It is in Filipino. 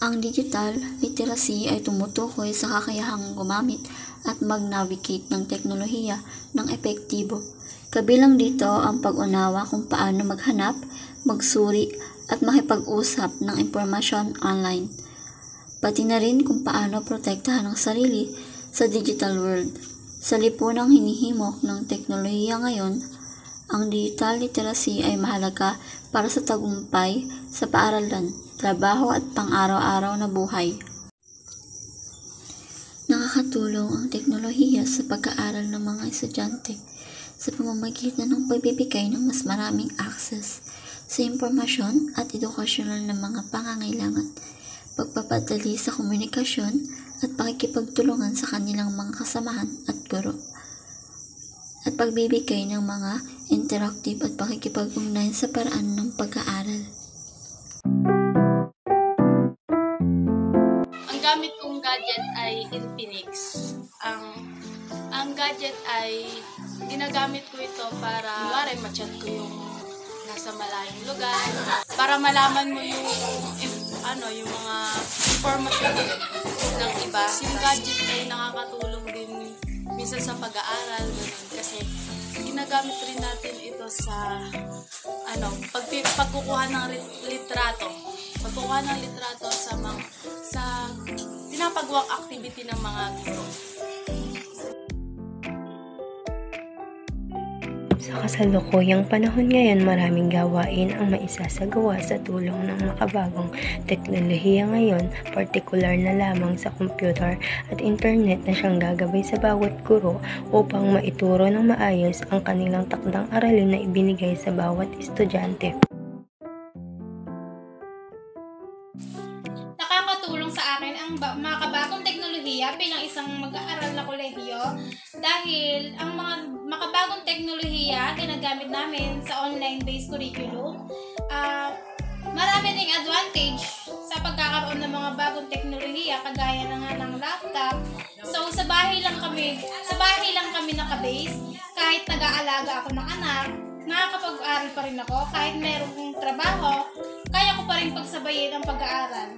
Ang digital literacy ay tumutukoy sa kakayahang gumamit at mag-navigate ng teknolohiya ng epektibo. Kabilang dito ang pag-unawa kung paano maghanap, magsuri at makipag-usap ng impormasyon online. Pati na rin kung paano protektahan ang sarili sa digital world. Sa lipunang hinihimok ng teknolohiya ngayon, ang digital literacy ay mahalaga para sa tagumpay sa paaralan, trabaho at pang-araw-araw na buhay. Nakakatulong ang teknolohiya sa pag-aaral ng mga estudyante sa pamamagitan ng pagbibigay ng mas maraming access sa impormasyon at edukasyonal na mga pangangailangan, pagpapadali sa komunikasyon at pakikipagtulungan sa kanilang mga kasamahan at guro, at pagbibigay ng mga interactive at pakikipag-ugnayan sa paraan ng pag-aaral. Ang gamit kong gadget ay Infinix. Ang gadget ay ginagamit ko ito para ma-chat ko yung nasa malayong lugar, para malaman mo yung mga information ng iba. Yung gadget ay nakakatulong din minsan sa pag-aaral, ganun, kasi ginagamit rin natin ito sa pagkukuha ng litrato. Pagkukuha ng litrato sa pinapagawang activity ng mga guro. Sa kasalukuyang panahon ngayon, maraming gawain ang maisasagawa sa tulong ng makabagong teknolohiya ngayon, partikular na lamang sa computer at internet na siyang gagabay sa bawat guro upang maituro ng maayos ang kanilang takdang aralin na ibinigay sa bawat estudyante. Nakakatulong sa akin ang makabagong teknolohiya bilang isang mag-aaral na kolehiyo dahil ang mga makabagong teknolohiya ginagamit namin sa online-based curriculum. Marami ding advantage sa pagkakaroon ng mga bagong teknolohiya kagaya na nga ng laptop. So sa bahay lang kami naka-base. Kahit nag-aalaga ako ng anak, nakakapag-aral pa rin ako. Kahit mayroong trabaho, kaya ko pa rin pagsabayin ang pag-aaral.